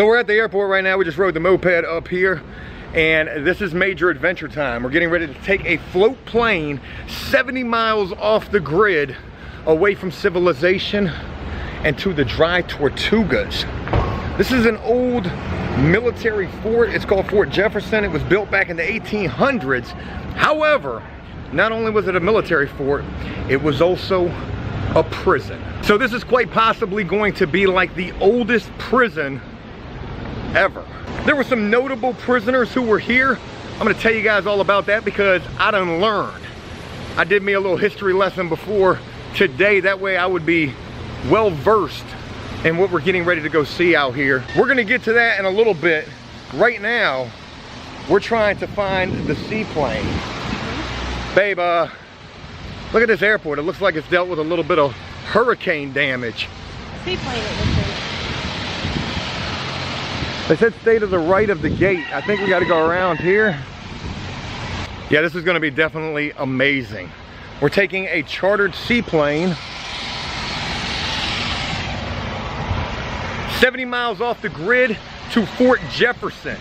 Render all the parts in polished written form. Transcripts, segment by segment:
So we're at the airport right now. We just rode the moped up here, and this is major adventure time. We're getting ready to take a float plane 70 miles off the grid, away from civilization and to the dry Tortugas. This is an old military fort. It's called Fort Jefferson. It was built back in the 1800s. However, not only was it a military fort, it was also a prison. So this is quite possibly going to be like the oldest prison ever. There were some notable prisoners who were here. I'm gonna tell you guys all about that because I done learned. I did me a little history lesson before today. That way I would be well versed in what we're getting ready to go see out here. We're gonna get to that in a little bit. Right now, we're trying to find the seaplane. Babe, look at this airport. It looks like it's dealt with a little bit of hurricane damage. Seaplane it looks like. They said stay to the right of the gate. I think we got to go around here. Yeah, this is going to be definitely amazing. We're taking a chartered seaplane 70 miles off the grid to Fort Jefferson,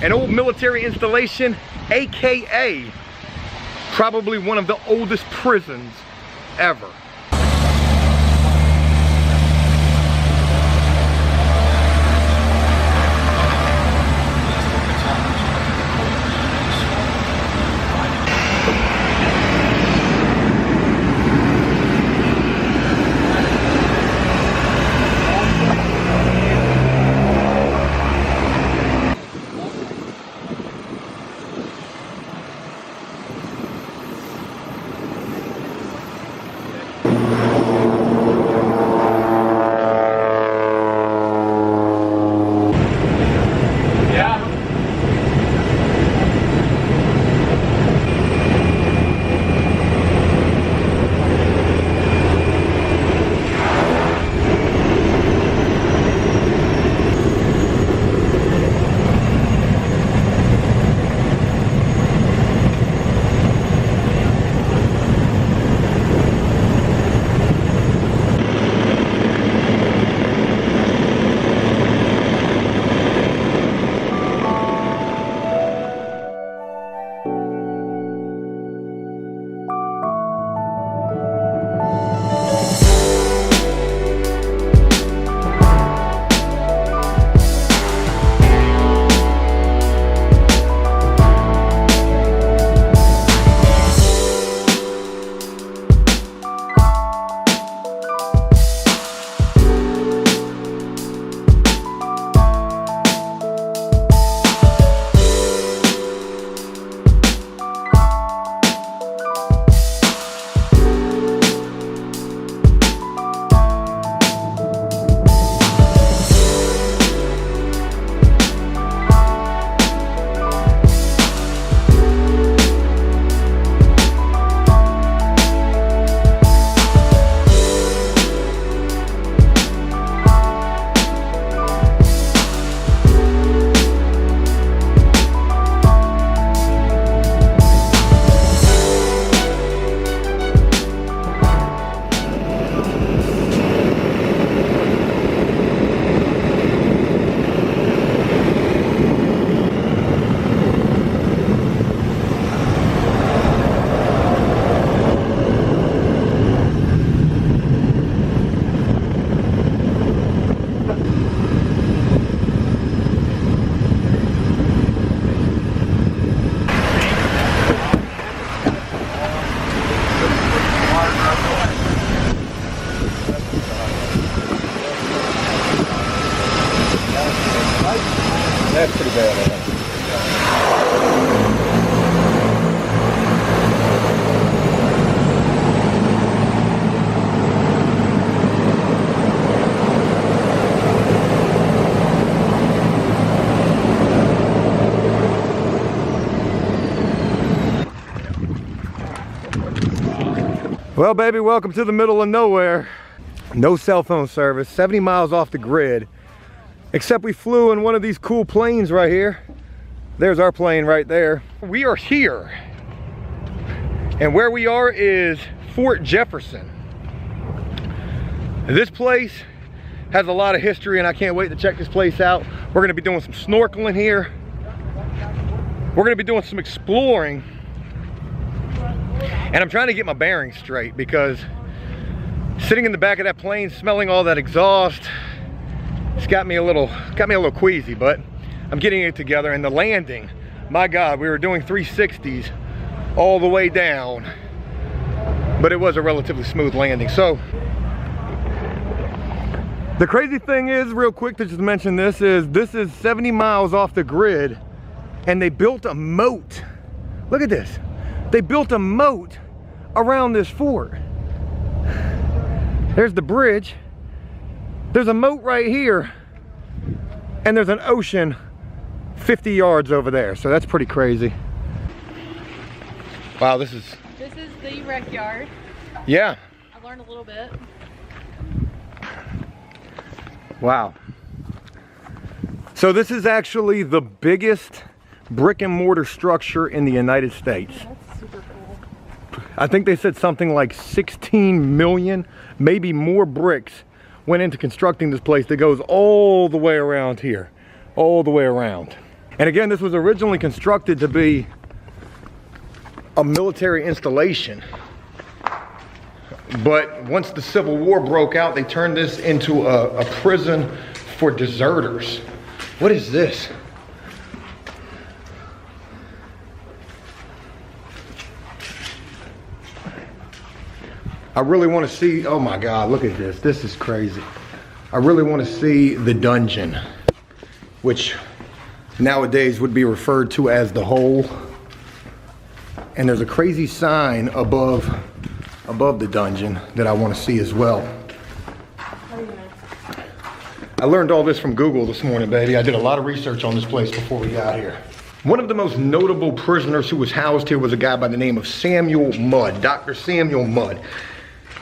an old military installation, AKA probably one of the oldest prisons ever. That's pretty bad, I think. Well, baby, welcome to the middle of nowhere. No cell phone service, 70 miles off the grid. Except we flew in one of these cool planes right here. There's our plane right there. We are here. And where we are is Fort Jefferson. This place has a lot of history and I can't wait to check this place out. We're gonna be doing some snorkeling here. We're gonna be doing some exploring. And I'm trying to get my bearings straight because sitting in the back of that plane, smelling all that exhaust, it's got me a little queasy, but I'm getting it together. And the landing, my God, we were doing 360s all the way down, but it was a relatively smooth landing. So the crazy thing is, real quick to just mention this is 70 miles off the grid, and they built a moat. Look at this. They built a moat around this fort. There's the bridge. There's a moat right here, and there's an ocean 50 yards over there. So that's pretty crazy. Wow, this is the rec yard. Yeah. I learned a little bit. Wow. So this is actually the biggest brick and mortar structure in the United States. Oh, that's super cool. I think they said something like 16 million, maybe more bricks went into constructing this place that goes all the way around here, all the way around. And again, this was originally constructed to be a military installation. But once the Civil War broke out, they turned this into a prison for deserters. What is this? I really want to see, oh my God, look at this. This is crazy. I really want to see the dungeon, which nowadays would be referred to as the hole. And there's a crazy sign above the dungeon that I want to see as well. I learned all this from Google this morning, baby. I did a lot of research on this place before we got here. One of the most notable prisoners who was housed here was a guy by the name of Samuel Mudd, Dr. Samuel Mudd.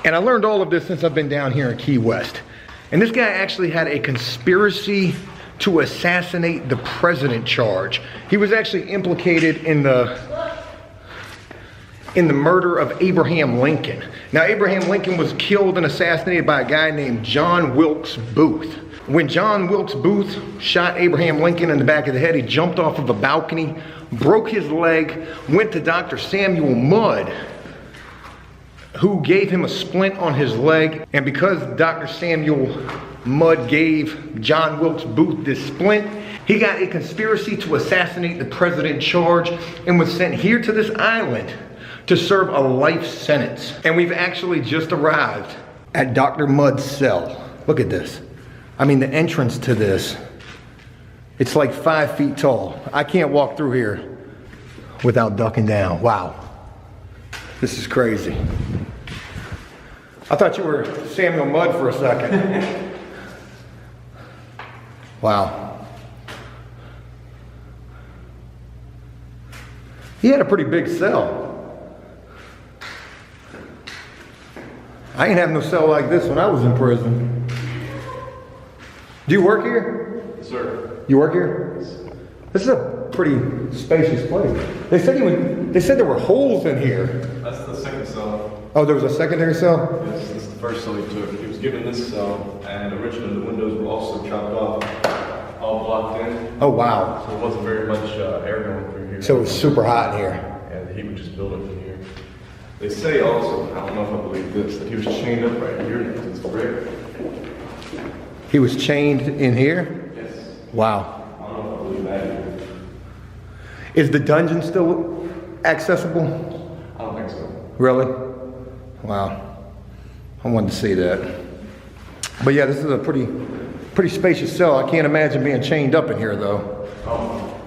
And I learned all of this since I've been down here in Key West. And this guy actually had a conspiracy to assassinate the president charge. He was actually implicated in the murder of Abraham Lincoln. Now, Abraham Lincoln was killed and assassinated by a guy named John Wilkes Booth. When John Wilkes Booth shot Abraham Lincoln in the back of the head, he jumped off of a balcony, broke his leg, went to Dr. Samuel Mudd, who gave him a splint on his leg. And because Dr. Samuel Mudd gave John Wilkes Booth this splint, he got a conspiracy to assassinate the president charge and was sent here to this island to serve a life sentence. And we've actually just arrived at Dr. Mudd's cell. Look at this. I mean, the entrance to this, it's like 5 feet tall. I can't walk through here without ducking down. Wow. This is crazy. I thought you were Samuel Mudd for a second. Wow. He had a pretty big cell. I ain't have no cell like this when I was in prison. Do you work here? Yes, sir. You work here? Yes. This is a pretty spacious place. They said there were holes in here. That's the second cell. Oh, there was a secondary cell? Yes, this is the first cell he took. He was given this cell, and originally the windows were also chopped off, all blocked in. Oh, wow. So there wasn't very much air going through here. So it was super hot in here. And he would just build it from here. They say also, I don't know if I believe this, that he was chained up right here next to this brick. He was chained in here? Yes. Wow. I don't know if I believe that either. Is the dungeon still accessible? I don't think so. Really? Wow. I wanted to see that. But yeah, this is a pretty spacious cell. I can't imagine being chained up in here though. Oh.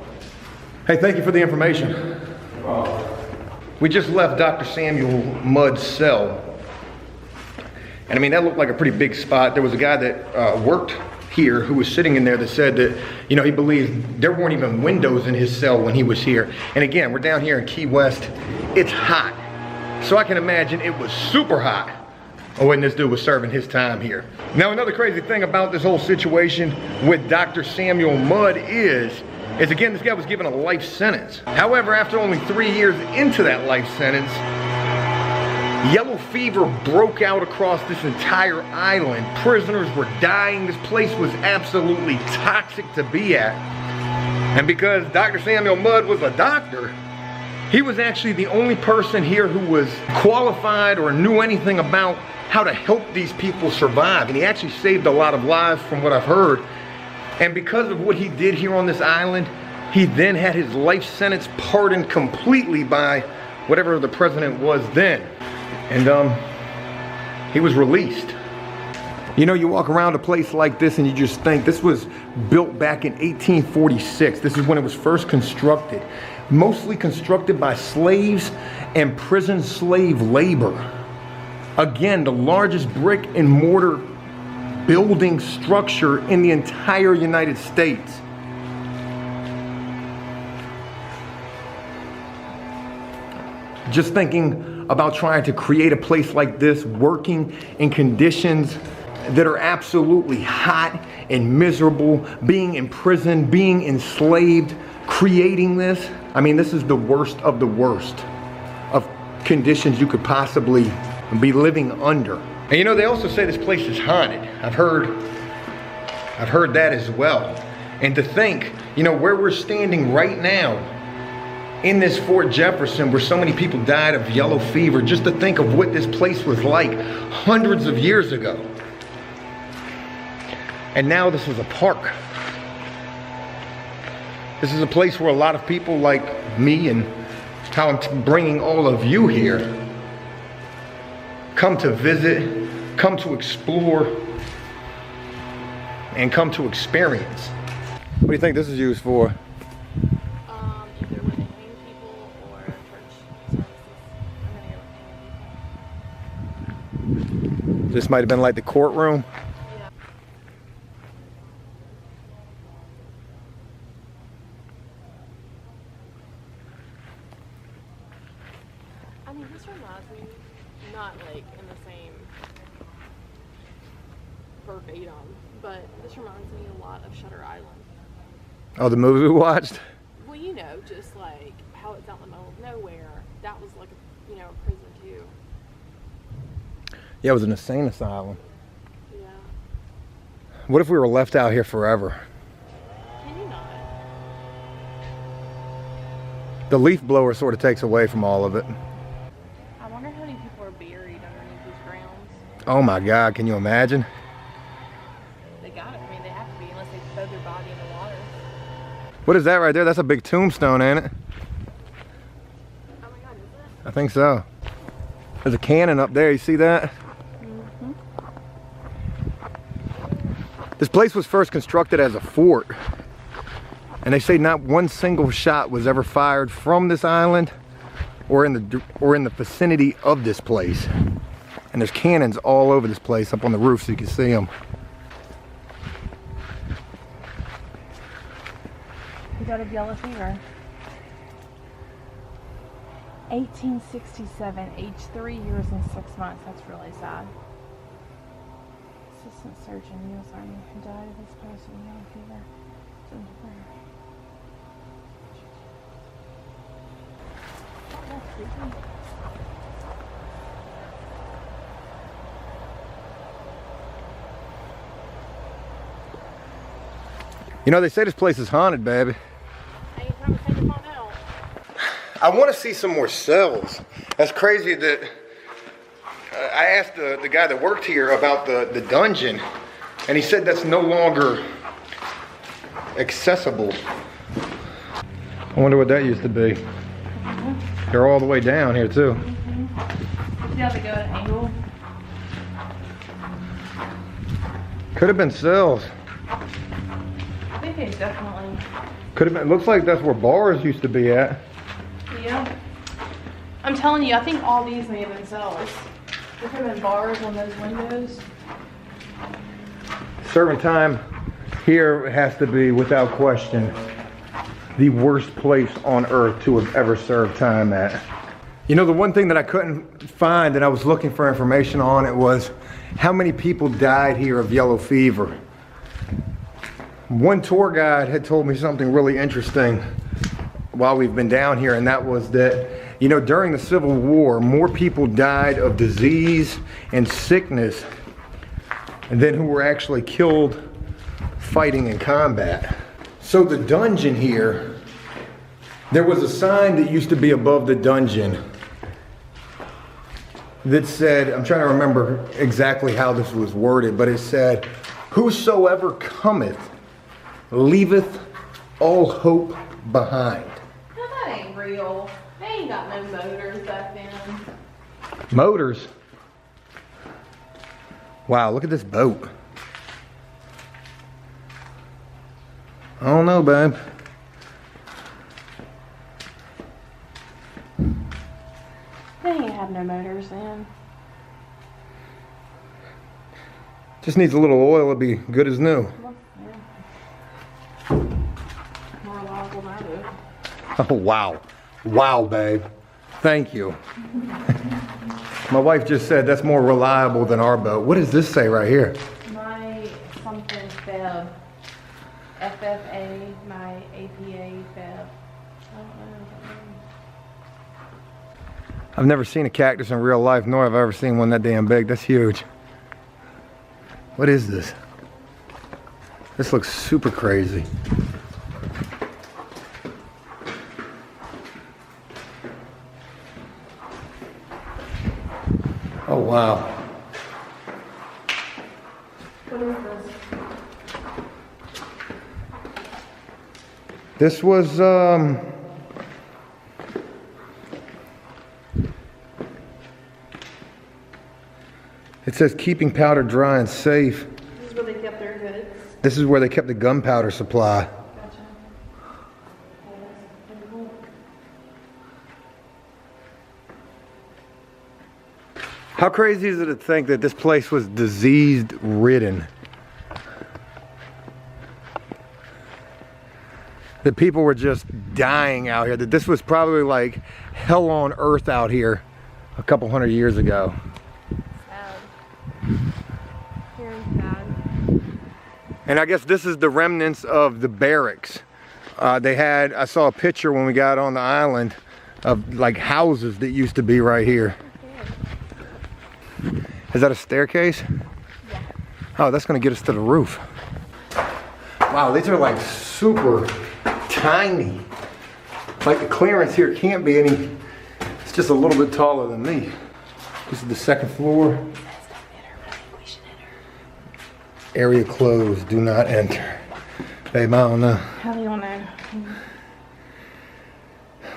Hey, thank you for the information. Wow. We just left Dr. Samuel Mudd's cell. And I mean, that looked like a pretty big spot. There was a guy that worked here who was sitting in there that said that, you know, he believed there weren't even windows in his cell when he was here. And again, we're down here in Key West. It's hot. So I can imagine it was super hot when this dude was serving his time here. Now, another crazy thing about this whole situation with Dr. Samuel Mudd is again, this guy was given a life sentence. However, after only 3 years into that life sentence, Yellow fever broke out across this entire island. Prisoners were dying. This place was absolutely toxic to be at. And because Dr. Samuel Mudd was a doctor, he was actually the only person here who was qualified or knew anything about how to help these people survive. And he actually saved a lot of lives from what I've heard. And because of what he did here on this island, he then had his life sentence pardoned completely by whatever the president was then. And he was released. You know, you walk around a place like this and you just think this was built back in 1846. This is when it was first constructed. Mostly constructed by slaves and prison slave labor. Again, the largest brick and mortar building structure in the entire United States. Just thinking about trying to create a place like this, working in conditions that are absolutely hot and miserable, being in prison, being enslaved, creating this. I mean, this is the worst of the worst of conditions you could possibly be living under. And you know, they also say this place is haunted. I've heard that as well. And to think, you know, where we're standing right now in this Fort Jefferson, where so many people died of yellow fever, just to think of what this place was like hundreds of years ago. And now this is a park. This is a place where a lot of people like me, and how I'm bringing all of you here, come to visit, come to explore, and come to experience. What do you think this is used for? Either when they hang people or church services. I'm gonna go hang people. This might have been like the courtroom. Yeah. I mean, this reminds me, not like in the same verbatim, but this reminds me a lot of Shutter Island. Oh, the movie we watched? Well, you know, just like how it's out in the middle of nowhere. That was like, a prison too. Yeah, it was an insane asylum. Yeah. What if we were left out here forever? Can you not? The leaf blower sort of takes away from all of it. I wonder how many people are buried underneath these grounds. Oh my God, can you imagine? They got it. I mean, they have to be unless they throw their body in the water. What is that right there? That's a big tombstone, ain't it? Oh my God, is it? I think so. There's a cannon up there, you see that? Mm-hmm. This place was first constructed as a fort. And they say not one single shot was ever fired from this island or in the vicinity of this place. And there's cannons all over this place up on the roof so you can see them. He died of yellow fever. 1867, age 3 years and 6 months. That's really sad. Assistant surgeon, U.S. Army, who died of this post of yellow fever. That's creepy. You know, they say this place is haunted, baby. Ain't time to take them on out. I want to see some more cells. That's crazy that I asked the guy that worked here about the dungeon, and he said that's no longer accessible. I wonder what that used to be. They're all the way down here too. See how they go at an angle? Could have been cells. I think they definitely. Could have been. Looks like that's where bars used to be at. Yeah. I'm telling you, I think all these may have been cells. There could have been bars on those windows. Serving time here has to be, without question, the worst place on earth to have ever served time at. You know, the one thing that I couldn't find that I was looking for information on, it was how many people died here of yellow fever. One tour guide had told me something really interesting while we've been down here, and that was that, you know, during the Civil War, more people died of disease and sickness than who were actually killed fighting in combat. So the dungeon here, there was a sign that used to be above the dungeon that said, I'm trying to remember exactly how this was worded, but it said, "Whosoever cometh, leaveth all hope behind." No, that ain't real. They ain't got no motors back then. Motors? Wow, look at this boat. I don't know, babe. They ain't have no motors then. Just needs a little oil, it'll be good as new. Well, yeah. More reliable than I do. Oh, wow. Wow, babe. Thank you. My wife just said that's more reliable than our boat. What does this say right here? My something Feb. FFA, my APA Feb. I don't know. I've never seen a cactus in real life, nor have I ever seen one that damn big. That's huge. What is this? This looks super crazy. Oh, wow. What is this? This was, it says keeping powder dry and safe. This is where they kept their goods. This is where they kept the gunpowder supply. Gotcha. How crazy is it to think that this place was disease ridden? That people were just dying out here. That this was probably like hell on earth out here a couple hundred years ago. Sad. Very sad. And I guess this is the remnants of the barracks. They had, I saw a picture when we got on the island of like houses that used to be right here. Is that a staircase? Yeah. Oh, that's gonna get us to the roof. Wow, these are like super tiny. Like the clearance here can't be any, it's just a little bit taller than me. This is the second floor. Area closed, do not enter. Babe, I don't know. How do you know?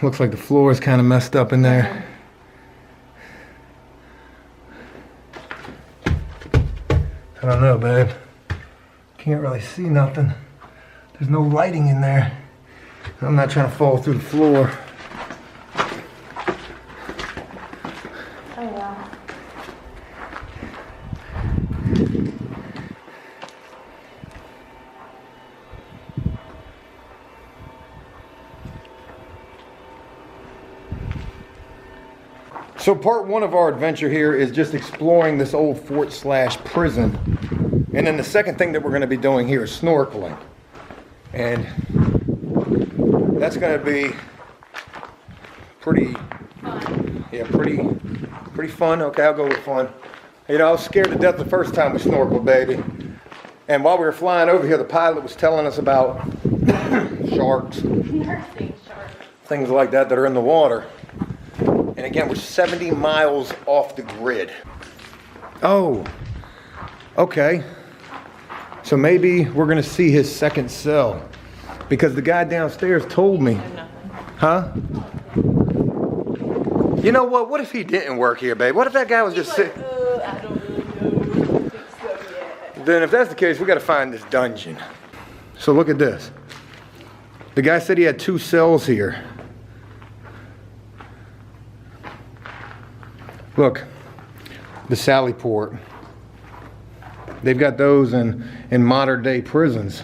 Looks like the floor is kind of messed up in there. I don't know, babe. Can't really see nothing. There's no lighting in there. I'm not trying to fall through the floor. Oh yeah. So part one of our adventure here is just exploring this old fort/prison. And then the second thing that we're going to be doing here is snorkeling. And that's going to be pretty Fun. Yeah, pretty fun. Okay, I'll go with fun. You know, I was scared to death the first time we snorkeled, baby. And while we were flying over here, the pilot was telling us about sharks, Nursing shark. things like that that are in the water. And again, we're 70 miles off the grid. Oh, okay. So maybe we're gonna see his second cell, because the guy downstairs told me. Huh? You know what? What if he didn't work here, babe? What if that guy was just sitting? I don't really know. I don't think so yet. Then if that's the case, we gotta find this dungeon. So look at this. The guy said he had 2 cells here. Look, the Sally Port. They've got those in modern day prisons.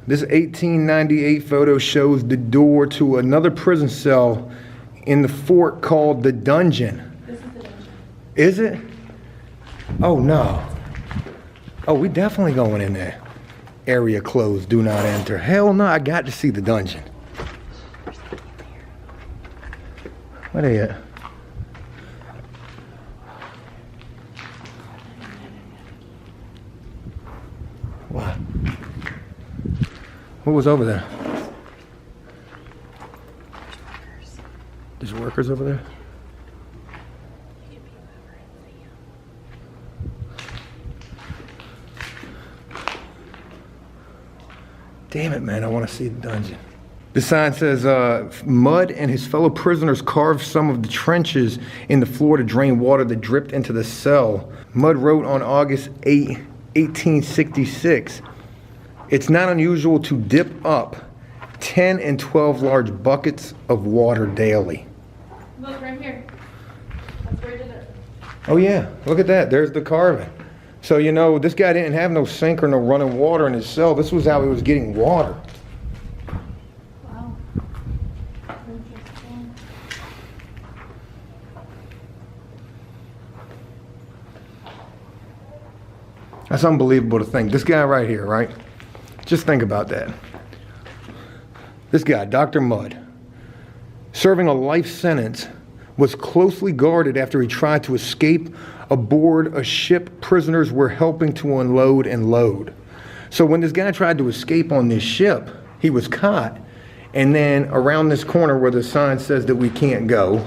This 1898 photo shows the door to another prison cell in the fort called the Dungeon. This is the dungeon. Is it? Oh no. Oh, we definitely going in there. Area closed, do not enter. Hell no, I got to see the dungeon. Where they at? What? What was over there? There's workers over there? Damn it, man, I want to see the dungeon. The sign says, Mudd and his fellow prisoners carved some of the trenches in the floor to drain water that dripped into the cell. Mudd wrote on August 8, 1866, "It's not unusual to dip up 10 and 12 large buckets of water daily." Look right here. That's where he did it. Oh yeah, look at that, there's the carving. So, you know, this guy didn't have no sink or no running water in his cell. This was how he was getting water. Wow. Interesting. That's unbelievable to think. This guy right here, right? Just think about that. This guy, Dr. Mudd, serving a life sentence, was closely guarded after he tried to escape aboard a ship prisoners were helping to unload and load. So when this guy tried to escape on this ship, he was caught. And then around this corner where the sign says that we can't go,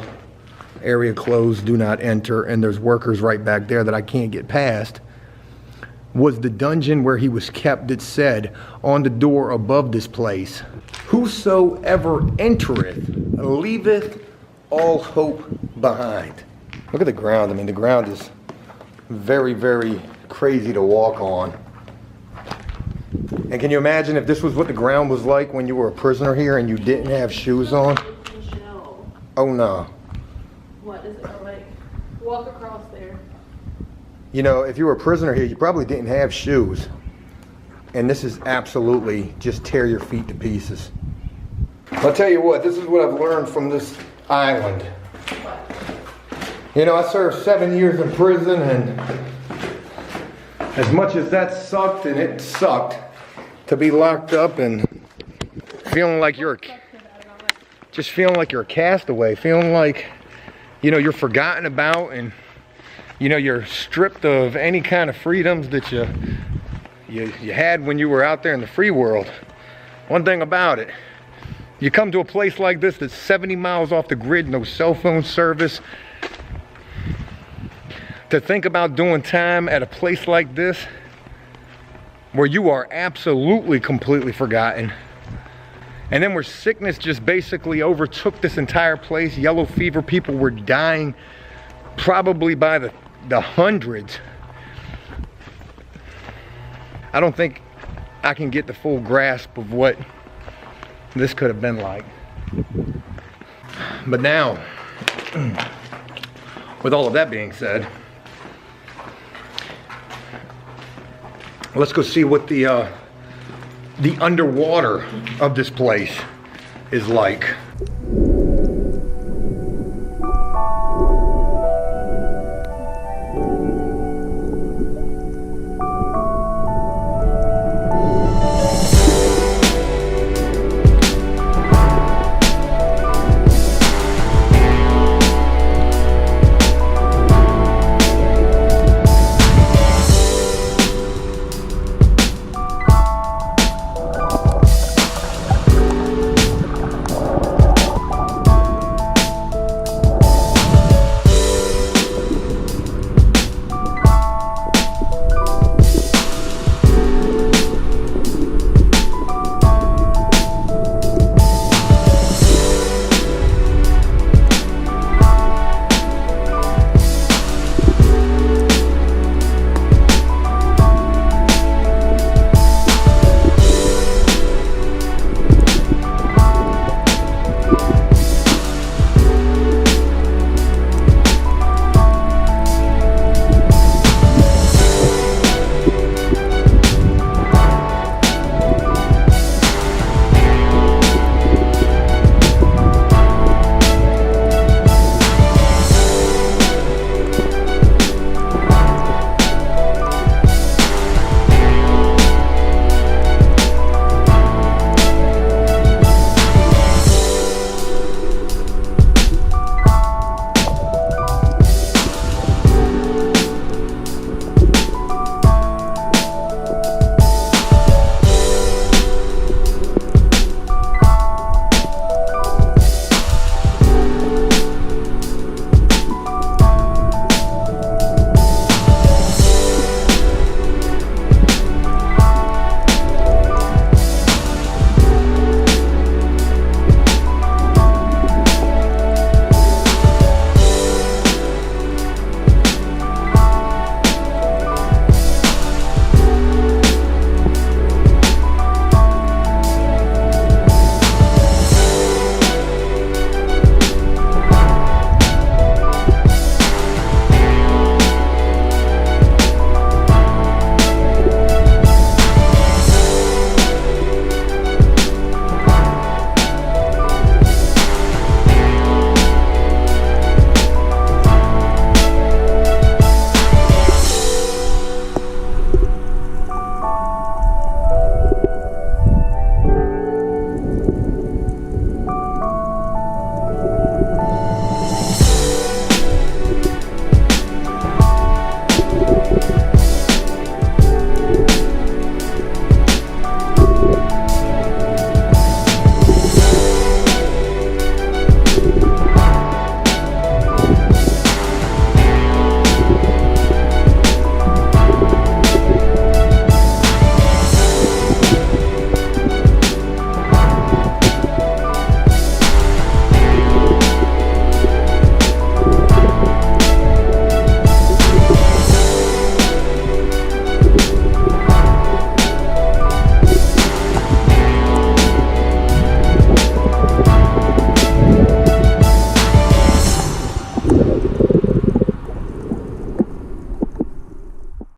area closed, do not enter, and there's workers right back there that I can't get past, was the dungeon where he was kept that said on the door above this place, "Whosoever entereth leaveth all hope behind." Look at the ground. I mean, the ground is very, very crazy to walk on. And can you imagine if this was what the ground was like when you were a prisoner here and you didn't have shoes on? Oh no. What is it like? Walk across there. You know, if you were a prisoner here, you probably didn't have shoes. And this is absolutely just tear your feet to pieces. I'll tell you what, this is what I've learned from this island. You know, I served 7 years in prison, and as much as that sucked, and it sucked to be locked up and feeling like you're a castaway, feeling like, you know, you're forgotten about, and you know, you're stripped of any kind of freedoms that you had when you were out there in the free world. One thing about it, you come to a place like this that's 70 miles off the grid, no cell phone service. To think about doing time at a place like this, where you are absolutely completely forgotten, and then where sickness just basically overtook this entire place, yellow fever, people were dying probably by the hundreds. I don't think I can get the full grasp of what this could have been like. But now, with all of that being said, let's go see what the underwater of this place is like.